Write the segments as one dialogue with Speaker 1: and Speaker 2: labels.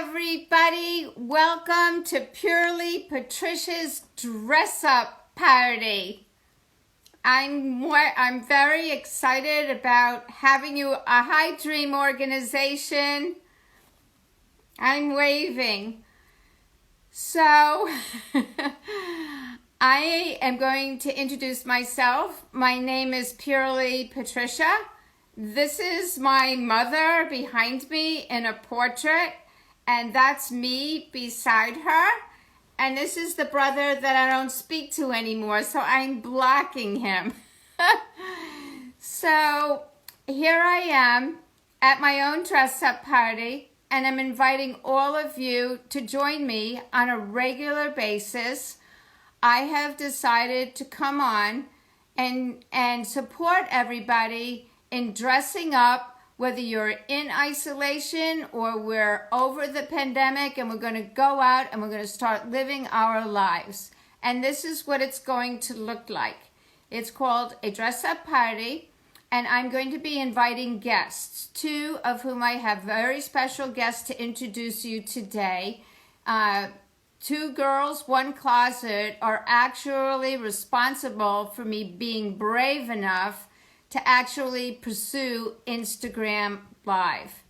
Speaker 1: everybody. Welcome to Purely Patricia's Dress Up Party. I'm very excited about having you a High Dream organization. I'm waving. So, I am going to introduce myself. My name is Purely Patricia. This is my mother behind me in a portrait, and that's me beside her. And this is the brother that I don't speak to anymore, so I'm blocking him. So here I am at my own dress-up party, and I'm inviting all of you to join me on a regular basis. I have decided to come on and support everybody in dressing up, whether you're in isolation or we're over the pandemic and we're going to go out and we're going to start living our lives. And this is what it's going to look like. It's called a dress-up party, and I'm going to be inviting guests, two of whom I have very special guests to introduce you today. Two girls, one closet are actually responsible for me being brave enough to actually pursue Instagram Live.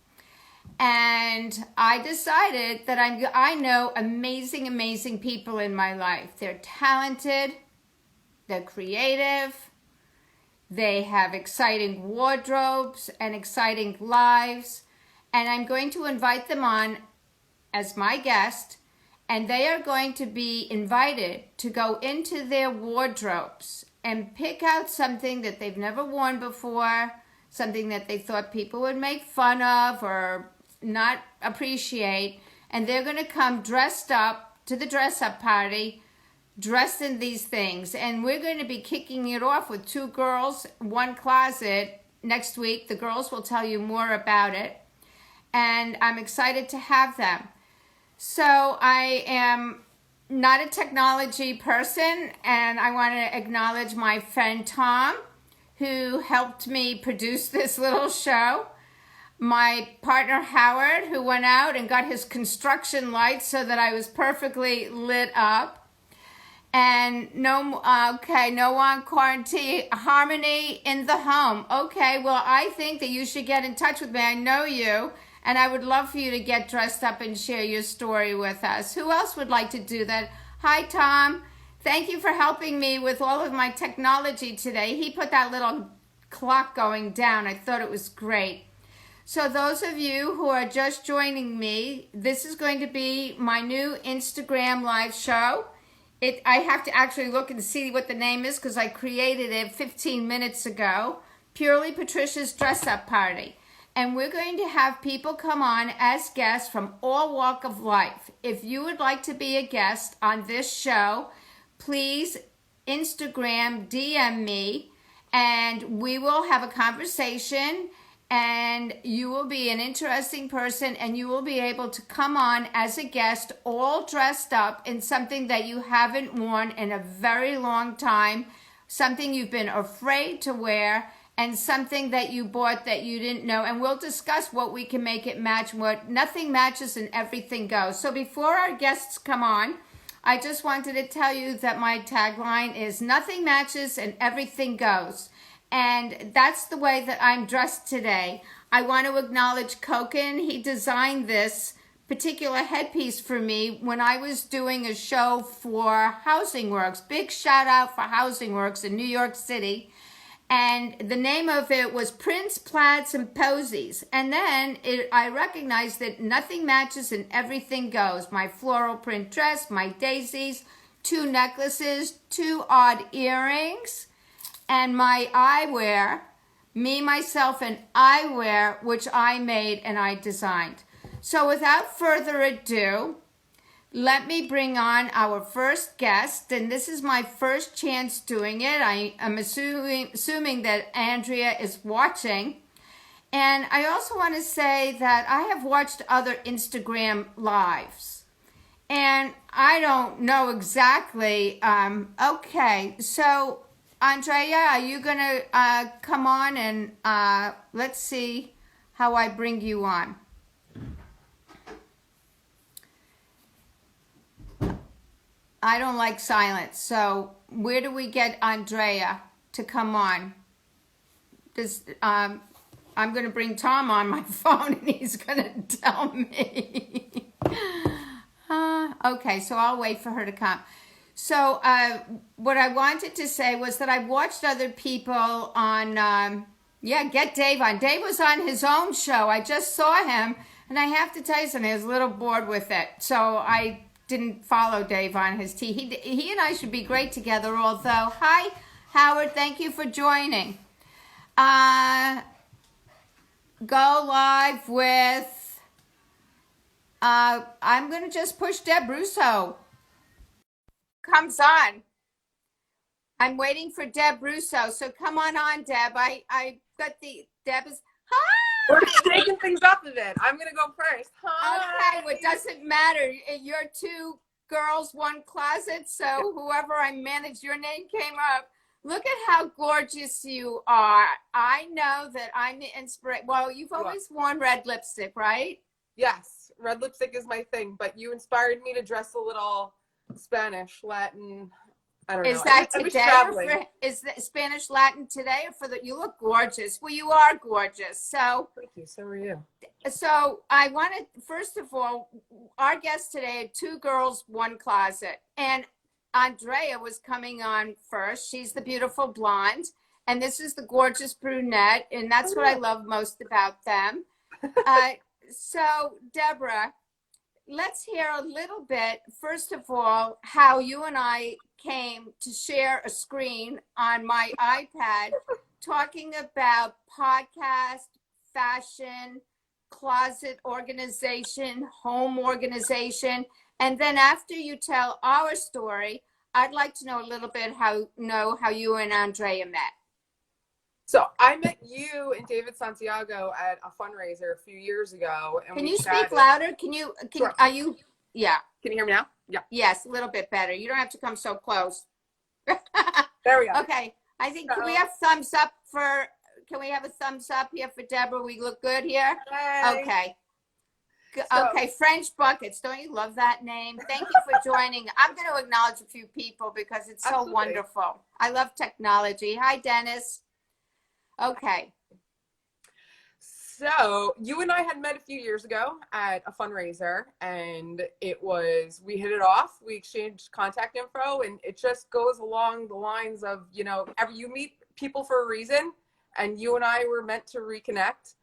Speaker 1: And I decided that I know amazing people in my life. They're talented, they're creative, they have exciting wardrobes and exciting lives, and I'm going to invite them on as my guest, and they are going to be invited to go into their wardrobes and pick out something that they've never worn before, something that they thought people would make fun of or not appreciate, and they're going to come dressed up to the dress-up party, dressed in these things. And we're going to be kicking it off with two girls, one closet next week. The girls will tell you more about it, and I'm excited to have them. So I am not a technology person, and I want to acknowledge my friend Tom, who helped me produce this little show. My partner Howard, who went out and got his construction lights so that I was perfectly lit up. And no one quarantine, harmony in the home. Okay, well, I think that you should get in touch with me. I know you. And I would love for you to get dressed up and share your story with us. Who else would like to do that? Hi, Tom. Thank you for helping me with all of my technology today. He put that little clock going down. I thought it was great. So those of you who are just joining me, this is going to be my new Instagram live show. I have to actually look and see what the name is because I created it 15 minutes ago. Purely Patricia's Dress Up Party. And we're going to have people come on as guests from all walk of life. If you would like to be a guest on this show, please Instagram DM me, and we will have a conversation, and you will be an interesting person, and you will be able to come on as a guest all dressed up in something that you haven't worn in a very long time, something you've been afraid to wear, and something that you bought that you didn't know. And we'll discuss what we can make it match, what nothing matches and everything goes. So before our guests come on, I just wanted to tell you that my tagline is nothing matches and everything goes. And that's the way that I'm dressed today. I want to acknowledge Koken. He designed this particular headpiece for me when I was doing a show for Housing Works. Big shout out for Housing Works in New York City. And the name of it was Prints, Plaids, and Posies. And then I recognized that nothing matches and everything goes. My floral print dress, my daisies, 2 necklaces, 2 odd earrings, and my eyewear, me, myself, and eyewear, which I made and I designed. So without further ado, let me bring on our first guest, and this is my first chance doing it. I am assuming that Andrea is watching. And I also want to say that I have watched other Instagram lives, and I don't know exactly. Okay, so Andrea, are you going to come on and let's see how I bring you on. I don't like silence. So where do we get Andrea to come on? Does I'm going to bring Tom on my phone and he's going to tell me. Okay, so I'll wait for her to come. So what I wanted to say was that I watched other people on, get Dave on. Dave was on his own show. I just saw him, and I have to tell you something, I was a little bored with it. So I didn't follow Dave on his tea. He and I should be great together, although. Hi, Howard, thank you for joining. Go live with, I'm going to just push Deb Russo. Comes on. I'm waiting for Deb Russo, so come on, Deb. I got Deb is, hi!
Speaker 2: We're taking things off of it. I'm going to go first. Hi!
Speaker 1: Okay, well, it doesn't matter. You're two girls, one closet, so whoever I managed, your name came up. Look at how gorgeous you are. I know that I'm the inspiration. Well, you've always worn red lipstick, right?
Speaker 2: Yes, red lipstick is my thing, but you inspired me to dress a little Spanish, Latin. I don't know.
Speaker 1: Is that today? Is that Spanish, Latin today, or you look gorgeous? Well, you are gorgeous. So
Speaker 2: thank you. So are you.
Speaker 1: So I wanted, first of all, our guests today are two girls, one closet, and Andrea was coming on first. She's the beautiful blonde, and this is the gorgeous brunette, and that's what I love most about them. So, Deborah, let's hear a little bit, first of all, how you and I came to share a screen on my iPad talking about podcast, fashion, closet organization, home organization. And then after you tell our story, I'd like to know a little bit how you and Andrea met.
Speaker 2: So I met you and David Santiago at a fundraiser a few years ago. And
Speaker 1: can you speak louder?
Speaker 2: Sure.
Speaker 1: Are you, yeah.
Speaker 2: Can you hear me now? Yeah.
Speaker 1: Yes, a little bit better. You don't have to come so close.
Speaker 2: There we go.
Speaker 1: Okay. I think, can we have thumbs up for, can we have a thumbs up here for Deborah? We look good here?
Speaker 2: Hey.
Speaker 1: Okay. Okay, French Buckets. Don't you love that name? Thank you for joining. I'm going to acknowledge a few people because it's so
Speaker 2: Absolutely.
Speaker 1: wonderful. I love technology. Hi, Dennis. Okay.
Speaker 2: So you and I had met a few years ago at a fundraiser, and we hit it off. We exchanged contact info, and it just goes along the lines of, you meet people for a reason, and you and I were meant to reconnect.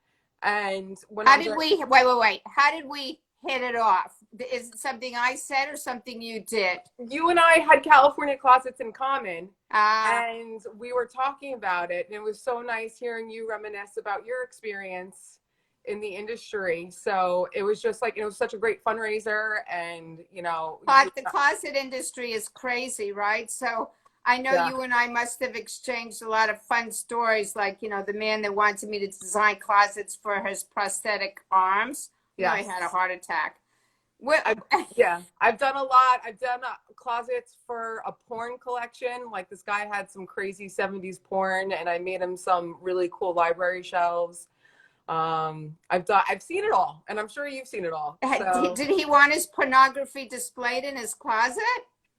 Speaker 2: And wait. How did
Speaker 1: we hit it off? Is it something I said or something you did?
Speaker 2: You and I had California closets in common, and we were talking about it, and it was so nice hearing you reminisce about your experience in the industry. So it was just it was such a great fundraiser, and
Speaker 1: But the closet industry is crazy, right? So I know you and I must have exchanged a lot of fun stories, like, the man that wanted me to design closets for his prosthetic arms. Yeah, I had a heart attack.
Speaker 2: I've done a lot. I've done closets for a porn collection. Like, this guy had some crazy 70s porn, and I made him some really cool library shelves. I've seen it all, and I'm sure you've seen it all. So.
Speaker 1: Did he want his pornography displayed in his closet?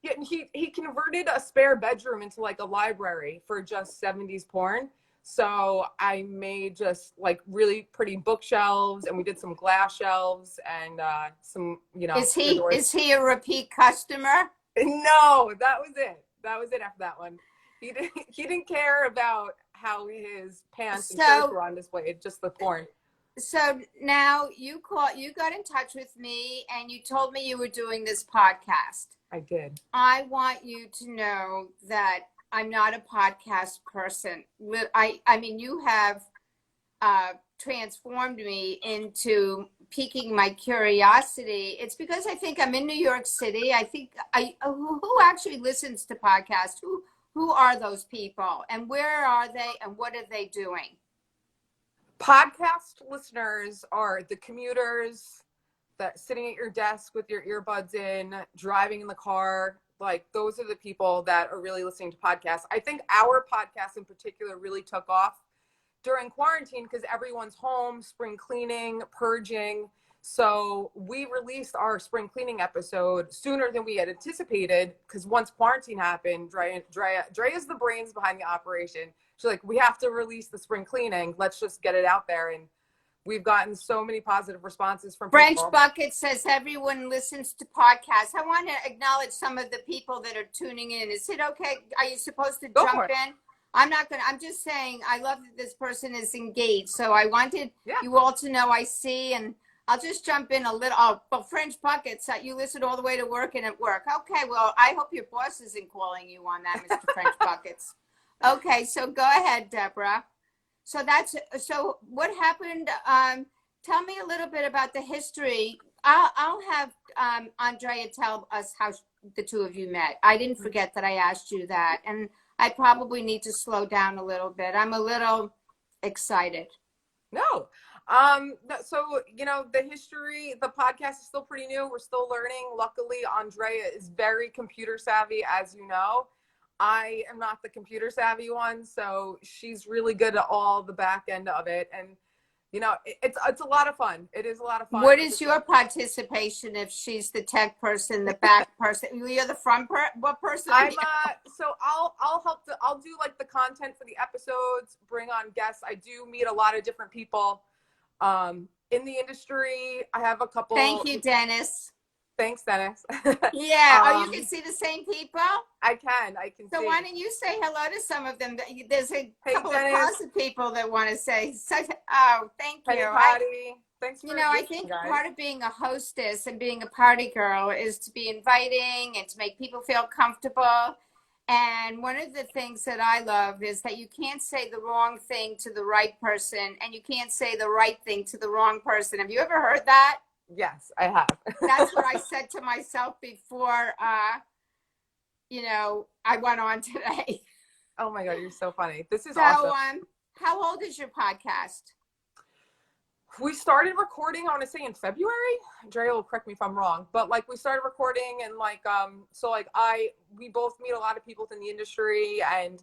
Speaker 2: Yeah, he converted a spare bedroom into a library for just 70s porn. So I made just really pretty bookshelves, and we did some glass shelves and some,
Speaker 1: Is he a repeat customer?
Speaker 2: No, that was it. That was it after that one. He didn't care about how his pants and shirts were on display, just the porn.
Speaker 1: So now you got in touch with me, and you told me you were doing this podcast.
Speaker 2: I did.
Speaker 1: I want you to know that I'm not a podcast person. I mean, you have transformed me into piquing my curiosity. It's because I think I'm in New York City. I think who actually listens to podcasts? Who are those people, and where are they, and what are they doing?
Speaker 2: Podcast listeners are the commuters that sitting at your desk with your earbuds in, driving in the car. Those are the people that are really listening to podcasts. I think our podcast in particular really took off during quarantine because everyone's home, spring cleaning, purging. So we released our spring cleaning episode sooner than we had anticipated because once quarantine happened, Drea is the brains behind the operation. She's like, we have to release the spring cleaning. Let's just get it out there. And we've gotten so many positive responses from
Speaker 1: French
Speaker 2: people.
Speaker 1: Bucket says everyone listens to podcasts. I want to acknowledge some of the people that are tuning in. Is it okay? Are you supposed to jump in? I'm not going to. I'm just saying I love that this person is engaged. So I wanted you all to know I see, and I'll just jump in a little. Oh, but French Buckets, you listen all the way to work and at work. Okay, well, I hope your boss isn't calling you on that, Mr. French Buckets. Okay, so go ahead, Deborah. So what happened? Tell me a little bit about the history. I'll have Andrea tell us how the two of you met. I didn't forget that I asked you that, and I probably need to slow down a little bit. I'm a little excited.
Speaker 2: No. So, the history, the podcast is still pretty new. We're still learning. Luckily, Andrea is very computer savvy, as you know. I am not the computer savvy one, so she's really good at all the back end of it. And, it's a lot of fun. It is a lot of fun.
Speaker 1: What is your participation if she's the tech person, the back person? You're the front what person?
Speaker 2: So I'll help. I'll do like the content for the episodes, bring on guests. I do meet a lot of different people in the industry. I have a couple.
Speaker 1: Thank you, Dennis.
Speaker 2: Thanks, Dennis.
Speaker 1: Yeah. You can see the same people?
Speaker 2: I can see.
Speaker 1: So why don't you say hello to some of them? There's a couple of positive people that want to say, thank you.
Speaker 2: Hey, Patty. Thanks for
Speaker 1: I think part of being a hostess and being a party girl is to be inviting and to make people feel comfortable. And one of the things that I love is that you can't say the wrong thing to the right person, and you can't say the right thing to the wrong person. Have you ever heard that?
Speaker 2: Yes, I have.
Speaker 1: That's what I said to myself before, I went on today.
Speaker 2: Oh my God, you're so funny. This is awesome.
Speaker 1: How old is your podcast?
Speaker 2: We started recording, I want to say in February. Drea will correct me if I'm wrong, but we started recording and we both meet a lot of people in the industry, and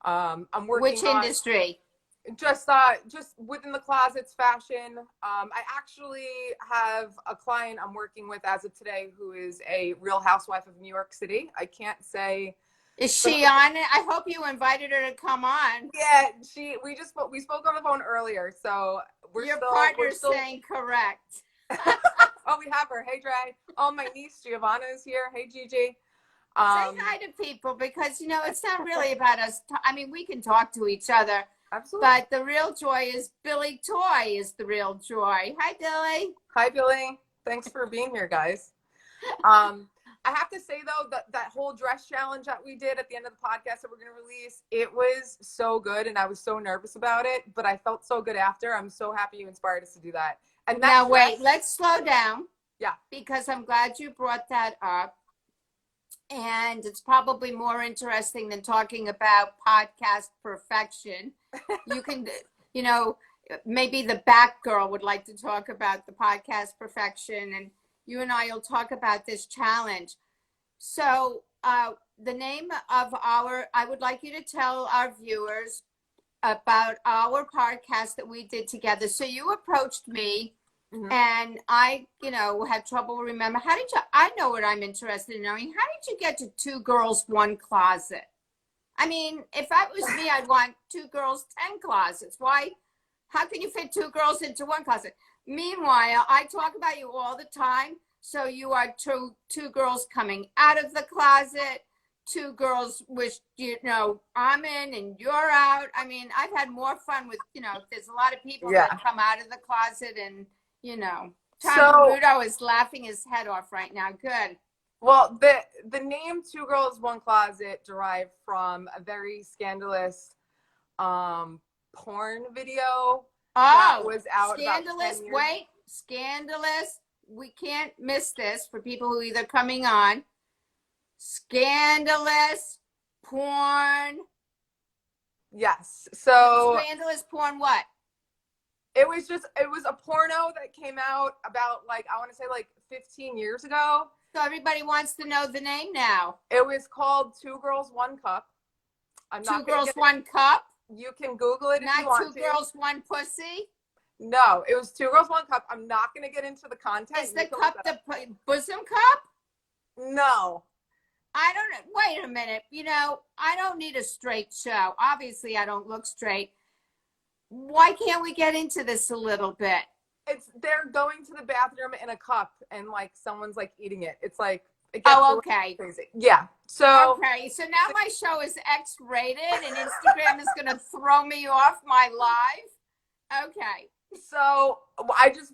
Speaker 2: I'm working.
Speaker 1: Which industry?
Speaker 2: Just within the closets, fashion. I actually have a client I'm working with as of today who is a Real Housewife of New York City. I can't say.
Speaker 1: Is she on it? I hope you invited her to come on.
Speaker 2: Yeah, we spoke on the phone earlier, so
Speaker 1: your partner's saying correct.
Speaker 2: Oh, we have her. Hey, Dre. Oh, my niece Giovanna is here. Hey, Gigi.
Speaker 1: Say hi to people, because it's not really about us. We can talk to each other.
Speaker 2: Absolutely.
Speaker 1: But the real joy is Billy Toy is the real joy. Hi, Billy.
Speaker 2: Hi, Billy. Thanks for being here, guys. I have to say, though, that whole dress challenge that we did at the end of the podcast that we're going to release, it was so good, and I was so nervous about it, but I felt so good after. I'm so happy you inspired us to do that. And
Speaker 1: now, wait, let's slow down.
Speaker 2: Yeah.
Speaker 1: Because I'm glad you brought that up. And it's probably more interesting than talking about podcast perfection. You can, maybe the back girl would like to talk about the podcast perfection, and you and I will talk about this challenge. So the name of I would like you to tell our viewers about our podcast that we did together. So you approached me. Mm-hmm. And I, had trouble remembering. I know what I'm interested in knowing. How did you get to 2 girls, 1 closet? If that was me, I'd want 2 girls, 10 closets. Why? How can you fit 2 girls into 1 closet? Meanwhile, I talk about you all the time. So you are two girls coming out of the closet, 2 girls which, I'm in and you're out. I've had more fun with, there's a lot of people that come out of the closet and, Tom Rudo is laughing his head off right now. Good.
Speaker 2: Well, the name 2 Girls, 1 Closet derived from a very scandalous porn video that was out.
Speaker 1: Scandalous. Wait, scandalous. We can't miss this for people who are either coming on. Scandalous porn.
Speaker 2: Yes. So
Speaker 1: scandalous porn what?
Speaker 2: It was a porno that came out about I want to say 15 years ago.
Speaker 1: So everybody wants to know the name now.
Speaker 2: It was called 2 Girls, 1 Cup.
Speaker 1: I'm 2 Girls, 1 Cup?
Speaker 2: You can Google it if you want to.
Speaker 1: Not 2 Girls, 1 Pussy?
Speaker 2: No, it was Two Girls, One Cup. I'm not going to get into the content.
Speaker 1: Is the cup the bosom cup?
Speaker 2: No.
Speaker 1: I don't know. Wait a minute. I don't need a straight show. Obviously, I don't look straight. Why can't we get into this a little bit?
Speaker 2: They're going to the bathroom in a cup and like someone's like eating it. It's like it gets
Speaker 1: Oh, okay.
Speaker 2: crazy. Yeah. So
Speaker 1: okay. So now my show is X-rated, and Instagram is going to throw me off my live. Okay.
Speaker 2: So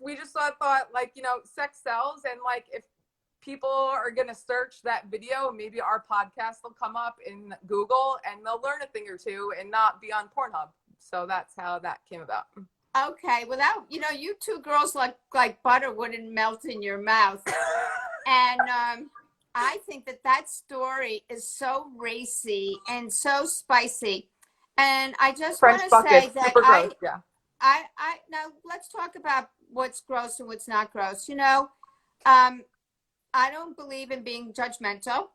Speaker 2: we just thought like sex sells, and like if people are gonna search that video, maybe our podcast will come up in Google and they'll learn a thing or two and not be on Pornhub. So that's how that came about.
Speaker 1: Okay, without you two girls like butter wouldn't melt in your mouth, and I think that story is so racy and so spicy, and I just want to say that
Speaker 2: gross, yeah.
Speaker 1: I now let's talk about what's gross and what's not gross. I don't believe in being judgmental,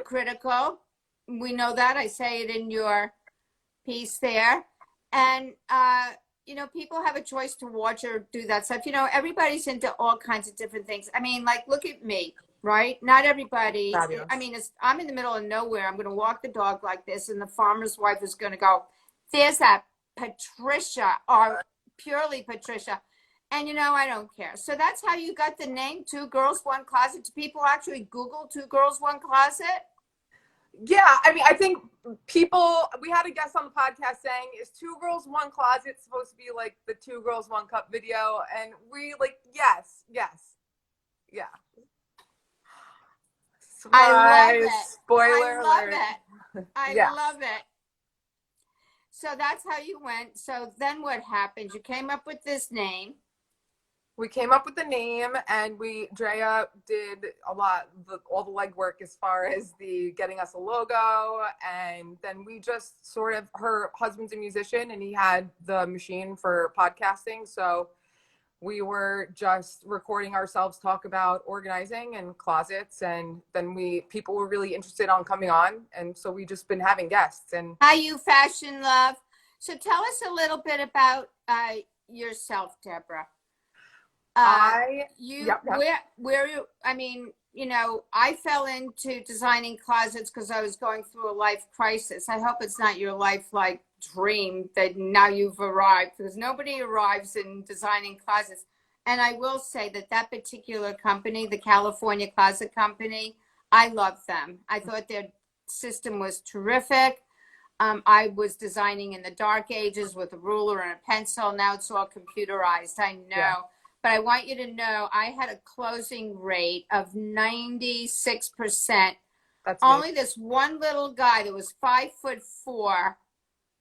Speaker 1: critical. We know that. I say it in your piece there, and people have a choice to watch or do that stuff. Everybody's into all kinds of different things. I mean, like, look at me, right? Not everybody.
Speaker 2: Fabulous.
Speaker 1: I mean, I'm in the middle of nowhere. I'm going to walk the dog like this, and the farmer's wife is going to go, there's that Patricia, or purely Patricia. And, I don't care. So that's how you got the name Two Girls, One Closet. Do people actually Google Two Girls, One Closet?
Speaker 2: Yeah, I mean, I think we had a guest on the podcast saying, is Two Girls, One Closet supposed to be like the Two Girls, One Cup video? And we like, yes. Yeah. Surprise.
Speaker 1: I love it.
Speaker 2: Spoiler alert.
Speaker 1: I love it. So that's how you went. So then what happened? You came up with this name.
Speaker 2: We came up with the name, and Drea did all the legwork as far as getting us a logo, and then we just her husband's a musician, and he had the machine for podcasting, so we were just recording ourselves talk about organizing and closets, and then people were really interested on coming on, and so we just been having guests. And
Speaker 1: Hi, you fashion love. So tell us a little bit about yourself, Deborah. I fell into designing closets because I was going through a life crisis. I hope it's not your life dream that now you've arrived, because nobody arrives in designing closets. And I will say that particular company, the California Closet Company, I love them. I thought their system was terrific. I was designing in the dark ages with a ruler and a pencil. Now it's all computerized. I know. Yeah. But I want you to know I had a closing rate of 96%. Only this one little guy that was 5'4"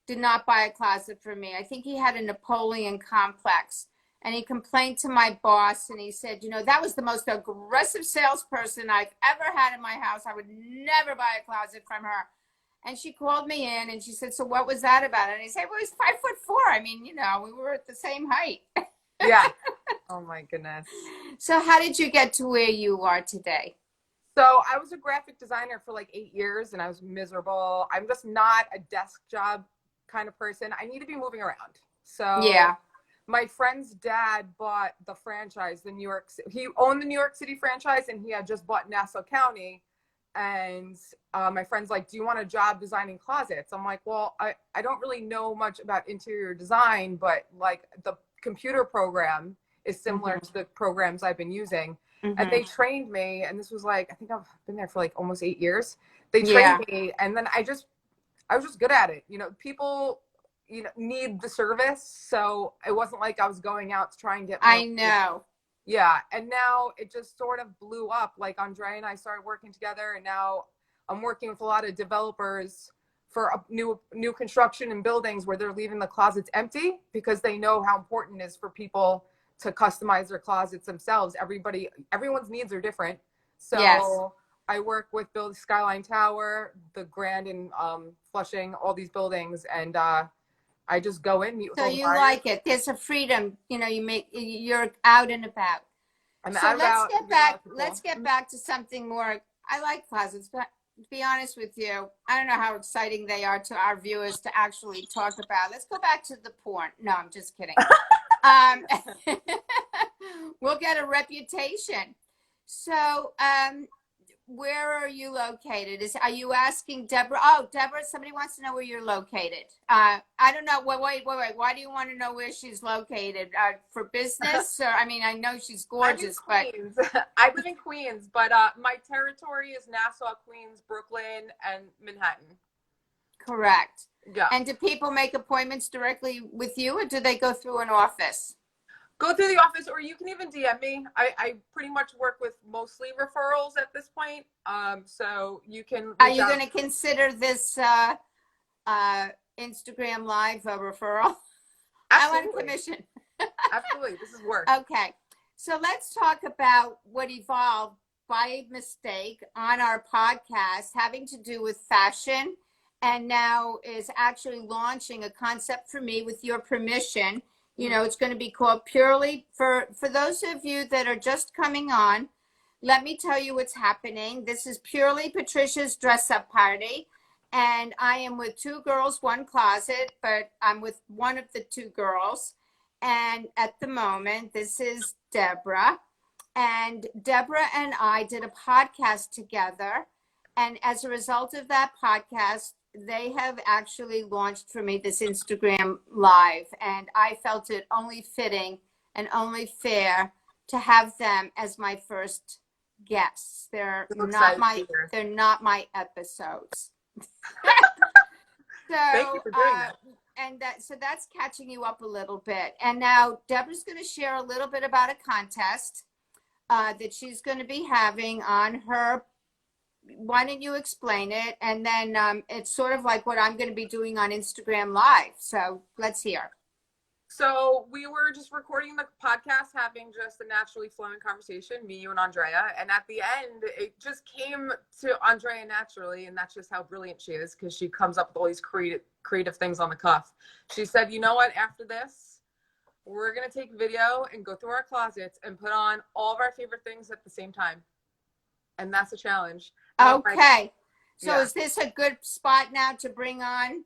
Speaker 1: did not buy a closet from me. I think he had a Napoleon complex. And he complained to my boss, and he said, that was the most aggressive salesperson I've ever had in my house. I would never buy a closet from her. And she called me in, and she said, so what was that about? And I said, well, he's 5'4". I mean, we were at the same height.
Speaker 2: Yeah. Oh my goodness.
Speaker 1: So how did you get to where you are today?
Speaker 2: So I was a graphic designer for 8 years, and I was miserable. I'm just not a desk job kind of person. I need to be moving around. So yeah. My friend's dad bought the franchise, he owned the New York City franchise, and he had just bought Nassau County. And my friend's like, do you want a job designing closets? I'm like, well, I don't really know much about interior design, but the computer program is similar to the programs I've been using. And they trained me, and this was I think I've been there for almost 8 years. They trained me, and then I was just good at it. People need the service, so it wasn't like I was going out to try and get more.
Speaker 1: I know.
Speaker 2: Yeah, and now it just sort of blew up. Andre and I started working together, and now I'm working with a lot of developers for a new construction and buildings where they're leaving the closets empty because they know how important it is for people to customize their closets themselves. Everyone's needs are different. So yes. I work with Build Skyline Tower, the Grand in Flushing, all these buildings, and I just go in.
Speaker 1: So you like it? There's a freedom. You're out and about. Let's get back to something more. I like closets, but to be honest with you, I don't know how exciting they are to our viewers to actually talk about. Let's go back to the porn. No, I'm just kidding. um, we'll get a reputation. So, where are you located? Are you asking Deborah? Oh, Deborah, somebody wants to know where you're located. I don't know. Wait. Why do you want to know where she's located? For business? Or, I mean, I know she's gorgeous,
Speaker 2: I'm in Queens. I live in Queens, but my territory is Nassau, Queens, Brooklyn, and Manhattan.
Speaker 1: Correct.
Speaker 2: Yeah.
Speaker 1: And do people make appointments directly with you, or do they go through an office?
Speaker 2: Go through the office, or you can even DM me. I pretty much work with mostly referrals at this point. So you can.
Speaker 1: Are you going to consider this Instagram Live a referral?
Speaker 2: Absolutely.
Speaker 1: I want a commission.
Speaker 2: Absolutely. This is work.
Speaker 1: Okay. So let's talk about what evolved by mistake on our podcast, having to do with fashion, and now is actually launching a concept for me with your permission. You know, it's going to be called Purely. For those of you that are just coming on, let me tell you what's happening. This is Purely Patricia's dress up party. And I am with two girls, one closet, but I'm with one of the two girls. And at the moment, this is Deborah. And Deborah and I did a podcast together. And as a result of that podcast, they have actually launched for me this Instagram Live. And I felt it only fitting and only fair to have them as my first guests. They're not my episodes. So,
Speaker 2: thank you for doing that.
Speaker 1: And so that's catching you up a little bit. And now Deborah's going to share a little bit about a contest that she's going to be having on her. Why don't you explain it? And then it's sort of like what I'm going to be doing on Instagram Live. So let's hear.
Speaker 2: So we were just recording the podcast, having just a naturally flowing conversation, me, you, and Andrea. And at the end, it just came to Andrea naturally. And that's just how brilliant she is, because she comes up with all these creative things on the cuff. She said, you know what, after this, we're going to take video and go through our closets and put on all of our favorite things at the same time. And that's a challenge.
Speaker 1: Okay. So is this a good spot now to bring on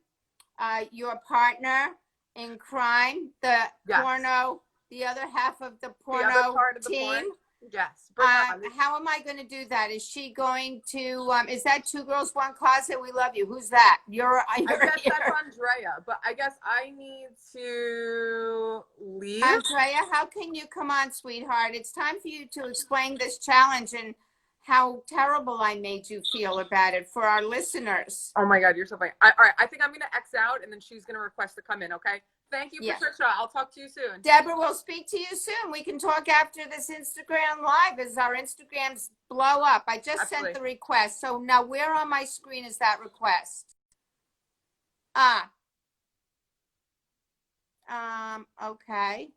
Speaker 1: your partner in crime, the porno, the other half of the porno team?
Speaker 2: Yes.
Speaker 1: How am I going to do that? Is she going to, is that Two Girls, One Closet? We love you. Who's that?
Speaker 2: I guess that's Andrea, but I guess I need to leave.
Speaker 1: Andrea, how can you come on, sweetheart? It's time for you to explain this challenge and how terrible I made you feel about it for our listeners.
Speaker 2: Oh my God, you're so funny. All right, I think I'm going to X out, and then she's going to request to come in, okay? Thank you, Patricia. I'll talk to you soon.
Speaker 1: Deborah, we'll speak to you soon. We can talk after this Instagram Live as our Instagrams blow up. I just sent the request. So now where on my screen is that request? Okay.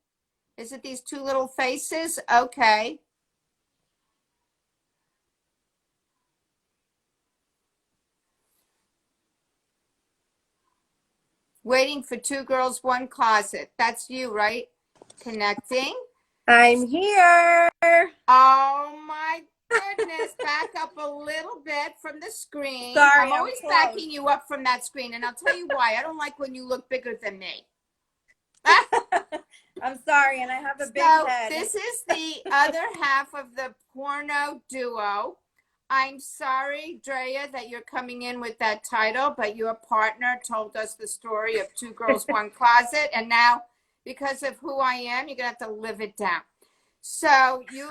Speaker 1: Is it these two little faces? Okay. Waiting for Two Girls, One Closet. That's you, right? Connecting.
Speaker 3: I'm here.
Speaker 1: Oh my goodness. Back up a little bit from the screen.
Speaker 3: Sorry,
Speaker 1: I'm always backing you up from that screen, and I'll tell you why. I don't like when you look bigger than me.
Speaker 3: I'm sorry, and I have a big head.
Speaker 1: This is the other half of the porno duo. I'm sorry, Drea, that you're coming in with that title, but your partner told us the story of Two Girls, One Closet, and now, because of who I am, you're going to have to live it down. So you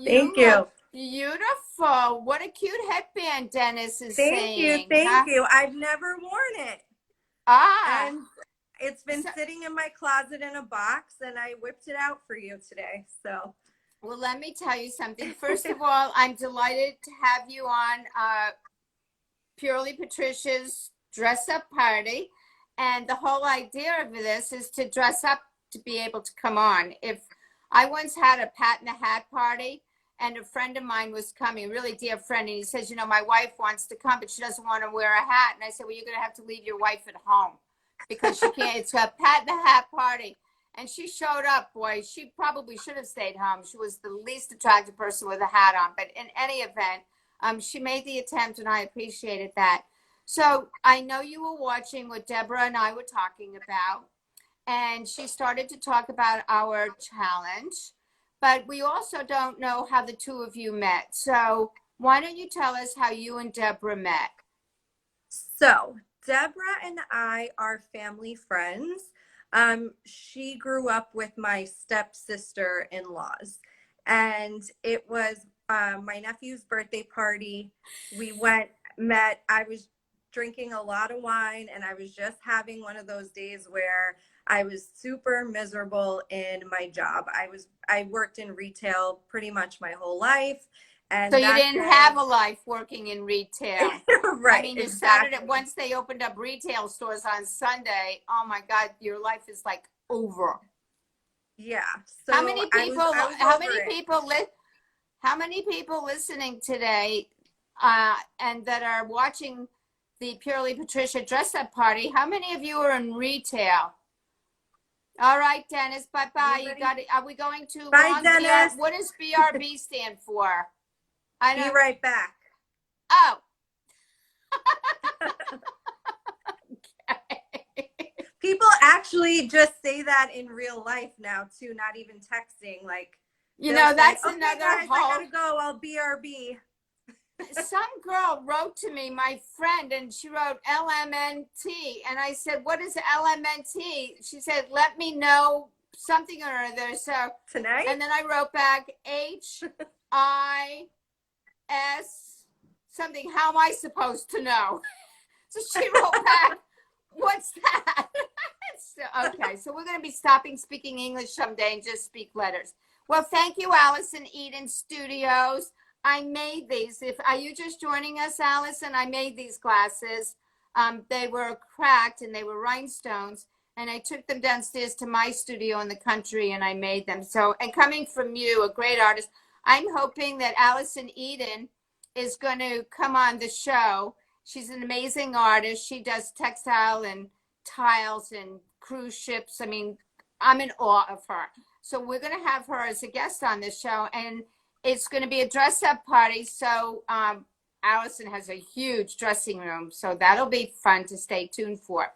Speaker 3: Thank you.
Speaker 1: Beautiful. What a cute headband Dennis is saying.
Speaker 3: Thank you. I've never worn it. And it's been sitting in my closet in a box, and I whipped it out for you today. So.
Speaker 1: Well, let me tell you something. First of all, I'm delighted to have you on Purely Patricia's dress up party. And the whole idea of this is to dress up to be able to come on. If I once had a Pat in the Hat party, and a friend of mine was coming, a really dear friend, and he says, you know, my wife wants to come, but she doesn't want to wear a hat. And I said, well, you're going to have to leave your wife at home because she can't. It's a Pat in the Hat party. And she showed up, boy. She probably should have stayed home. She was the least attractive person with a hat on. But in any event, she made the attempt, and I appreciated that. So I know you were watching what Deborah and I were talking about. and she started to talk about our challenge. But we also don't know how the two of you met. So why don't you tell us how you and Deborah met?
Speaker 3: So Deborah and I are family friends. She grew up with my stepsister-in-laws, and it was my nephew's birthday party. We met. I was drinking a lot of wine, and I was just having one of those days where I was super miserable in my job. I worked in retail pretty much my whole life. And
Speaker 1: so you didn't have a life working in retail.
Speaker 3: Right.
Speaker 1: I mean, you
Speaker 3: exactly.
Speaker 1: started it once they opened up retail stores on Sunday. Oh my God, your life is like over.
Speaker 3: Yeah. So
Speaker 1: how many people, how many people listening today and that are watching the Purely Patricia dress up party, how many of you are in retail? All right, Dennis, bye-bye. You got it. Are we going too long?
Speaker 3: Dennis.
Speaker 1: What does BRB stand for?
Speaker 3: Be right back.
Speaker 1: Oh.
Speaker 3: Okay. People actually just say that in real life now too, not even texting. Like,
Speaker 1: that's
Speaker 3: say,
Speaker 1: another
Speaker 3: guys, I gotta go. I'll BRB.
Speaker 1: Some girl wrote to me, my friend, and she wrote LMNT. And I said, what is LMNT? She said, let me know something or other. So
Speaker 3: tonight?
Speaker 1: And then I wrote back HIS something. How am I supposed to know? So she wrote back, what's that? Okay, so we're going to be stopping speaking English someday and just speak letters. Well, thank you, Allison Eden Studios. I made these. Are you just joining us, Allison? I made these glasses. They were cracked and they were rhinestones, and I took them downstairs to my studio in the country and I made them. So, and coming from you, a great artist, I'm hoping that Allison Eden is going to come on the show. She's an amazing artist. She does textile and tiles and cruise ships. I mean, I'm in awe of her. So we're going to have her as a guest on this show, and it's going to be a dress-up party. So Allison has a huge dressing room, so that'll be fun to stay tuned for.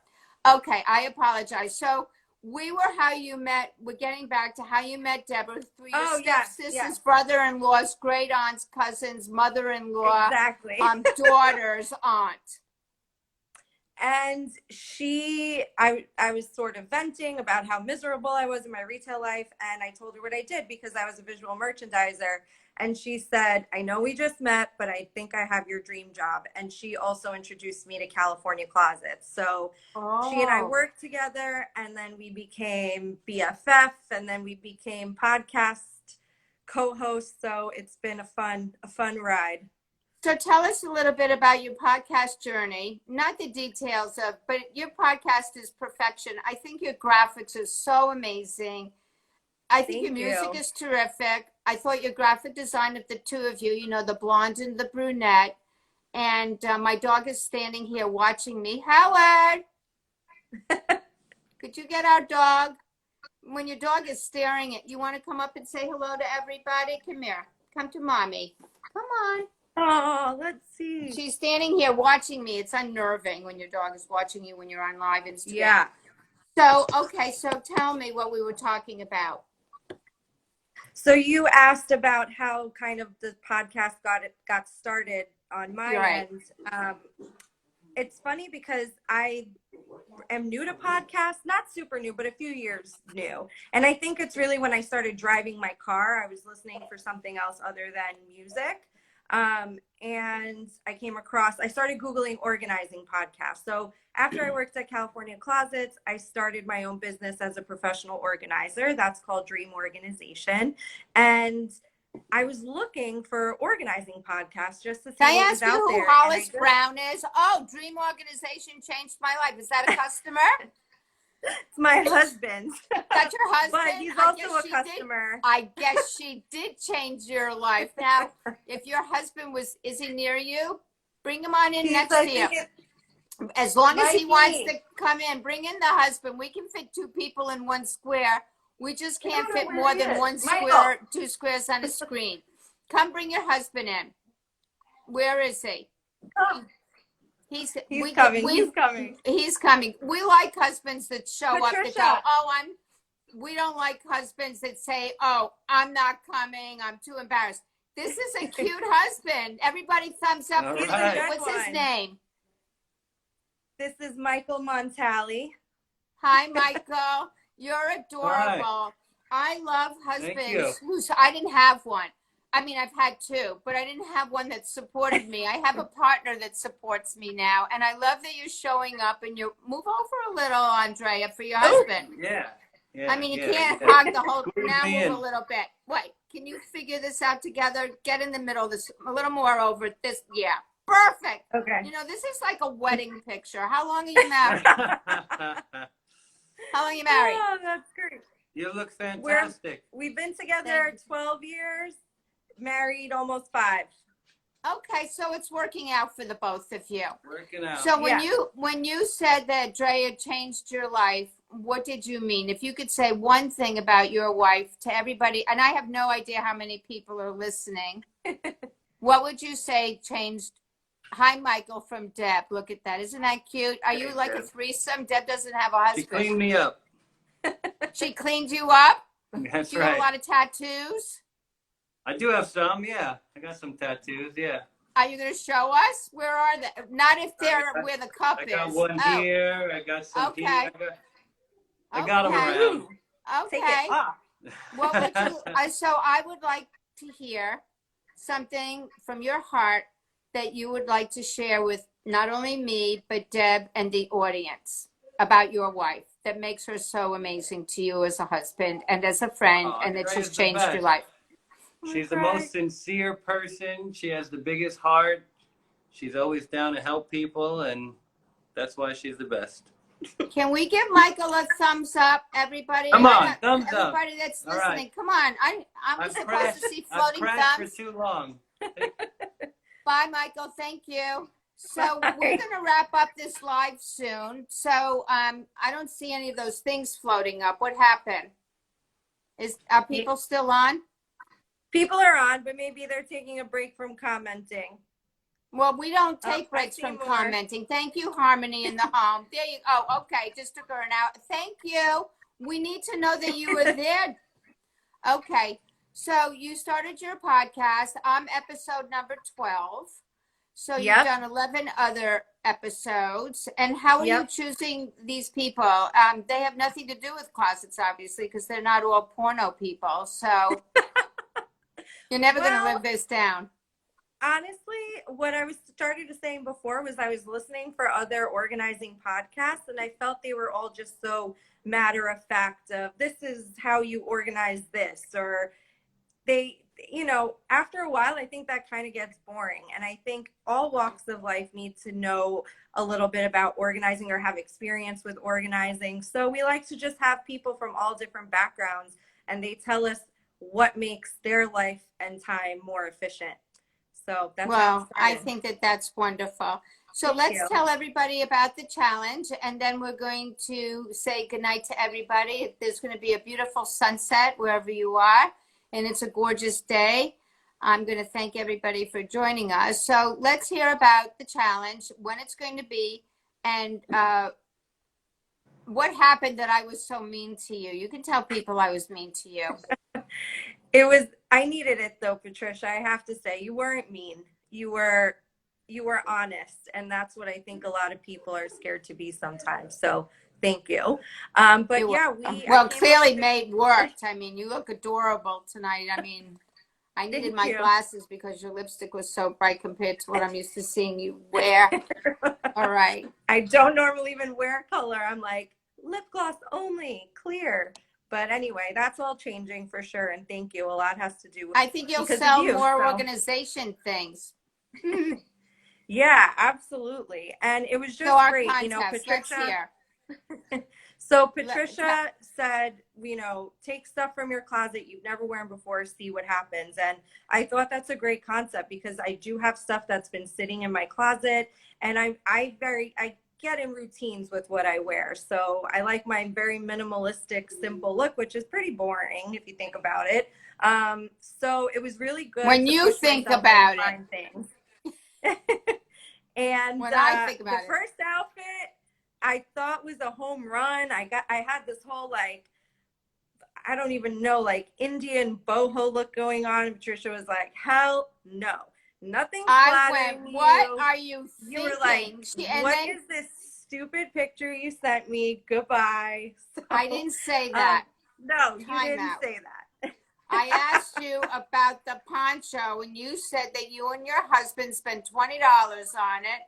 Speaker 1: Okay, I apologize. So we were how you met. We're getting back to how you met Deborah through your stepsisters, brother-in-laws, great aunts, cousins, mother-in-law,
Speaker 3: exactly.
Speaker 1: Daughter's aunt.
Speaker 3: And I was sort of venting about how miserable I was in my retail life. And I told her what I did because I was a visual merchandiser. And she said, I know we just met, but I think I have your dream job. And she also introduced me to California Closets. So she and I worked together, and then we became BFF, and then we became podcast co-hosts. So it's been a fun ride.
Speaker 1: So tell us a little bit about your podcast journey, not the details of, but your podcast is perfection. I think your graphics are so amazing. I think your music is terrific. I thought your graphic design of the two of you, the blonde and the brunette. And my dog is standing here watching me. Howard, could you get our dog? When your dog is staring at you, want to come up and say hello to everybody? Come here. Come to mommy. Come on.
Speaker 3: Oh, let's see.
Speaker 1: She's standing here watching me. It's unnerving when your dog is watching you when you're on live Instagram.
Speaker 3: Yeah.
Speaker 1: So, okay. So tell me what we were talking about.
Speaker 3: So you asked about how kind of the podcast got started on my end. It's funny because I am new to podcasts, not super new, but a few years new. And I think it's really when I started driving my car, I was listening for something else other than music. And I started Googling organizing podcasts. So after I worked at California Closets, I started my own business as a professional organizer. That's called Dream Organization. And I was looking for organizing podcasts just to see what was out there.
Speaker 1: Can I ask you who Hollis Brown is? Oh, Dream Organization changed my life. Is that a customer?
Speaker 3: It's my husband.
Speaker 1: That's your husband?
Speaker 3: But he's also a customer.
Speaker 1: I guess she did change your life. Now, if your husband is he near you? Bring him on in next to you. As long as he wants to come in, bring in the husband. We can fit two people in one square. We just can't fit more than one square, two squares on a screen. Come bring your husband in. Where is he? He's
Speaker 3: coming. He's coming.
Speaker 1: He's coming. We like husbands that show up that go,
Speaker 3: Patricia.
Speaker 1: we don't like husbands that say, oh, I'm not coming. I'm too embarrassed. This is a cute husband. Everybody thumbs up.
Speaker 4: All
Speaker 1: for
Speaker 4: right.
Speaker 1: him. What's his name?
Speaker 3: This is Michael Montali.
Speaker 1: Hi, Michael. You're adorable.
Speaker 4: All right.
Speaker 1: I love
Speaker 4: Thank you.
Speaker 1: husbands who's, I didn't have one. I mean, I've had two, but I didn't have one that supported me. I have a partner that supports me now. And I love that you're showing up and you move over a little, Andrea, for your husband.
Speaker 4: Yeah.
Speaker 1: I mean, you can't hug the whole,
Speaker 4: Squeeze
Speaker 1: now
Speaker 4: me
Speaker 1: move
Speaker 4: in.
Speaker 1: a little bit. Wait, can you figure this out together? Get in the middle, this a little more over this. Yeah, perfect.
Speaker 3: Okay.
Speaker 1: You know, this is like a wedding picture. How long are you married? How long are you married?
Speaker 3: Oh, that's great.
Speaker 4: You look fantastic.
Speaker 3: We've been together 12 years, married almost 5.
Speaker 1: Okay, so it's working out for the both of you.
Speaker 4: Working out.
Speaker 1: So when
Speaker 3: Yeah.
Speaker 1: you said that Drea changed your life, what did you mean? If you could say one thing about your wife to everybody, and I have no idea how many people are listening, what would you say changed? Hi, Michael from Deb. Look at that. Isn't that cute? Are you like a threesome? Deb doesn't have a
Speaker 4: She
Speaker 1: husband.
Speaker 4: cleaned me up.
Speaker 1: She cleaned you up?
Speaker 4: That's
Speaker 1: Do you have a
Speaker 4: right.
Speaker 1: lot of tattoos?
Speaker 4: I do have some, yeah. I got some tattoos, yeah.
Speaker 1: Are you going to show us? Where are they? Not if they're where the cup
Speaker 4: I
Speaker 1: is.
Speaker 4: got one here. I got some
Speaker 1: Okay.
Speaker 4: here. I got them
Speaker 1: Okay.
Speaker 4: around.
Speaker 3: Take
Speaker 1: Okay.
Speaker 3: it off.
Speaker 1: What would you? So I would like to hear something from your heart that you would like to share with not only me but Deb and the audience about your wife that makes her so amazing to you as a husband and as a friend,
Speaker 4: Aw,
Speaker 1: and that
Speaker 4: Drea's
Speaker 1: she's
Speaker 4: the
Speaker 1: changed your
Speaker 4: best.
Speaker 1: life.
Speaker 4: She's the most sincere person. She has the biggest heart. She's always down to help people, and that's why she's the best.
Speaker 1: Can we give Michael a thumbs up, everybody?
Speaker 4: Come on, thumbs up.
Speaker 1: Everybody that's
Speaker 4: All
Speaker 1: listening,
Speaker 4: right.
Speaker 1: come on. I'm
Speaker 4: I've
Speaker 1: supposed
Speaker 4: crashed,
Speaker 1: to see
Speaker 4: I've
Speaker 1: floating
Speaker 4: crashed
Speaker 1: thumbs.
Speaker 4: for too long.
Speaker 1: Bye, Michael. Thank you. So we're going to wrap up this live soon. So I don't see any of those things floating up. What happened? Are people still on?
Speaker 3: People are on, but maybe they're taking a break from commenting.
Speaker 1: Well, we don't
Speaker 3: Oh,
Speaker 1: take breaks
Speaker 3: I see
Speaker 1: from
Speaker 3: more.
Speaker 1: commenting. Thank you, Harmony in the home. There you go. Oh, okay. Just took her an hour. Thank you. We need to know that you were there. Okay. So you started your podcast. I'm episode number 12. So you've
Speaker 3: Yep.
Speaker 1: done 11 other episodes. And how are you
Speaker 3: Yep.
Speaker 1: choosing these people? They have nothing to do with closets, obviously, because they're not all porno people. So you're never going to
Speaker 3: Well,
Speaker 1: live this down.
Speaker 3: Honestly, what I was starting to saying before was I was listening for other organizing podcasts, and I felt they were all just so matter of fact of this is how you organize this, or they, you know, after a while, I think that kind of gets boring. And I think all walks of life need to know a little bit about organizing or have experience with organizing. So we like to just have people from all different backgrounds, and they tell us what makes their life and time more efficient. So that's
Speaker 1: Well, I think that that's wonderful. So
Speaker 3: Thank
Speaker 1: let's
Speaker 3: you.
Speaker 1: tell everybody about the challenge, and then we're going to say goodnight to everybody. There's going to be a beautiful sunset wherever you are, and it's a gorgeous day. I'm going to thank everybody for joining us. So let's hear about the challenge, when it's going to be, and what happened that I was so mean to you. You can tell people I was mean to you.
Speaker 3: I needed it though, Patricia. I have to say, you weren't mean. You were honest, and that's what I think a lot of people are scared to be sometimes. So thank you. But yeah,
Speaker 1: well, clearly made worked. I mean, you look adorable tonight. I mean, I needed my glasses because your lipstick was so bright compared to what I'm used to seeing you wear. All right.
Speaker 3: I don't normally even wear color. I'm like, lip gloss only, clear. But anyway, that's all changing for sure. And thank you. A lot has to do with
Speaker 1: I think you'll
Speaker 3: because of
Speaker 1: sell
Speaker 3: you,
Speaker 1: more
Speaker 3: so.
Speaker 1: organization things.
Speaker 3: Yeah, absolutely. And it was just
Speaker 1: So our
Speaker 3: great.
Speaker 1: contest,
Speaker 3: You know,
Speaker 1: let's
Speaker 3: Patricia.
Speaker 1: hear.
Speaker 3: So Patricia said, you know, take stuff from your closet you've never worn before, see what happens. And I thought that's a great concept because I do have stuff that's been sitting in my closet, and I get in routines with what I wear. So I like my very minimalistic, simple look, which is pretty boring if you think about it. So it was really good
Speaker 1: When
Speaker 3: to
Speaker 1: you
Speaker 3: push
Speaker 1: think
Speaker 3: myself
Speaker 1: about
Speaker 3: and find things. And
Speaker 1: When I think
Speaker 3: the
Speaker 1: about it.
Speaker 3: first outfit I thought was a home run. I had this whole like, I don't even know, like Indian boho look going on. And Patricia was like, hell no. Nothing
Speaker 1: I
Speaker 3: flattering
Speaker 1: went, what
Speaker 3: you.
Speaker 1: are you thinking?
Speaker 3: You were like,
Speaker 1: and
Speaker 3: what
Speaker 1: then
Speaker 3: is this stupid picture you sent me? Goodbye. So,
Speaker 1: I didn't say that.
Speaker 3: no, you
Speaker 1: Time
Speaker 3: didn't
Speaker 1: out.
Speaker 3: say that.
Speaker 1: I asked you about the poncho, and you said that you and your husband spent $20 on it.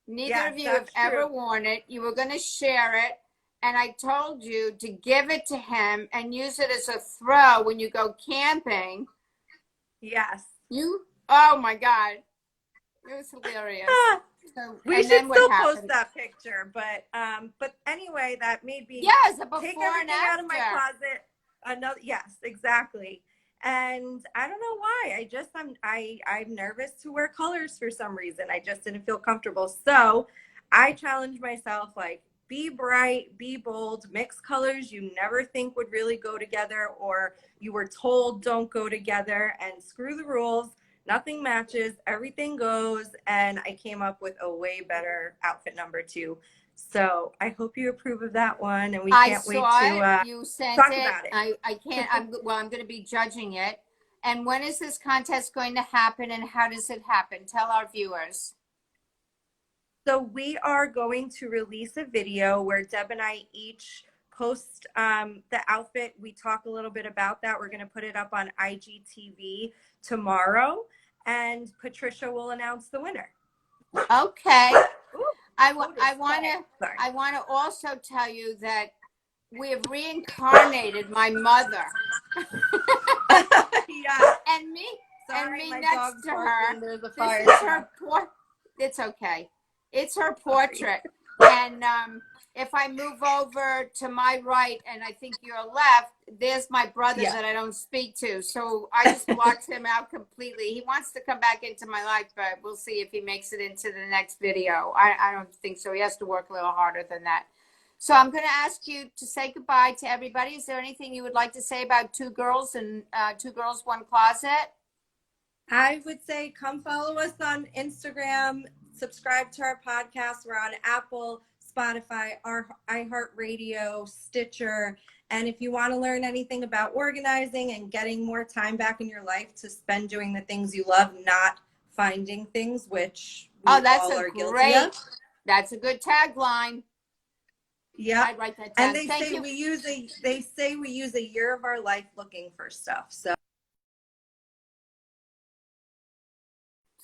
Speaker 1: Neither
Speaker 3: Yes,
Speaker 1: of you have
Speaker 3: that's
Speaker 1: ever
Speaker 3: true.
Speaker 1: worn it. You were going to share it, and I told you to give it to him and use it as a throw when you go camping.
Speaker 3: Yes.
Speaker 1: Oh my God, it was hilarious. So,
Speaker 3: We
Speaker 1: and
Speaker 3: should
Speaker 1: then what
Speaker 3: still
Speaker 1: happened?
Speaker 3: post that picture, but anyway, that made me
Speaker 1: Yes, a
Speaker 3: take
Speaker 1: before and
Speaker 3: everything out of my
Speaker 1: after.
Speaker 3: closet. Yes, exactly. And I don't know why. I'm nervous to wear colors for some reason. I just didn't feel comfortable. So I challenged myself, like, be bright, be bold, mix colors you never think would really go together, or you were told don't go together, and screw the rules. Nothing matches, everything goes, and I came up with a way better outfit number 2. So I hope you approve of that one, and we can't wait to
Speaker 1: You sent
Speaker 3: talk
Speaker 1: it.
Speaker 3: about it.
Speaker 1: I can't. I'm going to be judging it. And when is this contest going to happen, and how does it happen? Tell our viewers.
Speaker 3: So we are going to release a video where Deb and I each post the outfit. We talk a little bit about that. We're going to put it up on IGTV tomorrow, and Patricia will announce the winner.
Speaker 1: Okay.
Speaker 3: Ooh,
Speaker 1: I want to also tell you that we have reincarnated my mother.
Speaker 3: Yeah.
Speaker 1: And me.
Speaker 3: Sorry,
Speaker 1: and me
Speaker 3: my
Speaker 1: next
Speaker 3: dog's
Speaker 1: to
Speaker 3: barking.
Speaker 1: her.
Speaker 3: There's a
Speaker 1: This
Speaker 3: fire.
Speaker 1: is her It's okay. It's her portrait. And if I move over to my right and I think you're left, there's my brother that I don't speak to. So I just blocked him out completely. He wants to come back into my life, but we'll see if he makes it into the next video. I don't think so. He has to work a little harder than that. So I'm going to ask you to say goodbye to everybody. Is there anything you would like to say about Two Girls and Two Girls, One Closet?
Speaker 3: I would say come follow us on Instagram, subscribe to our podcast. We're on Apple, Spotify, our iHeartRadio, Stitcher. And if you want to learn anything about organizing and getting more time back in your life to spend doing the things you love, not finding things, which we all are guilty of.
Speaker 1: That's a good tagline.
Speaker 3: Yeah.
Speaker 1: I'd write that down.
Speaker 3: And they say we use a year of our life looking for stuff. So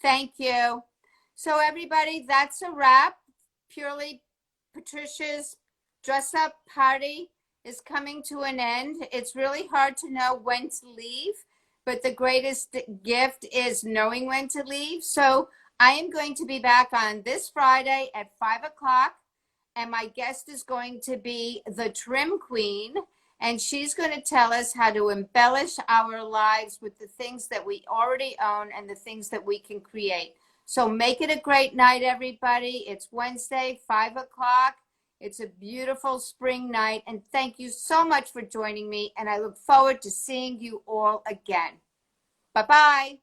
Speaker 1: thank you. So everybody, that's a wrap. Purely Patricia's dress up party is coming to an end. It's really hard to know when to leave, but the greatest gift is knowing when to leave. So I am going to be back on this Friday at 5 o'clock. And my guest is going to be the Trim Queen, and she's going to tell us how to embellish our lives with the things that we already own and the things that we can create. So make it a great night, everybody. It's Wednesday, 5 o'clock. It's a beautiful spring night, and thank you so much for joining me, and I look forward to seeing you all again. Bye-bye.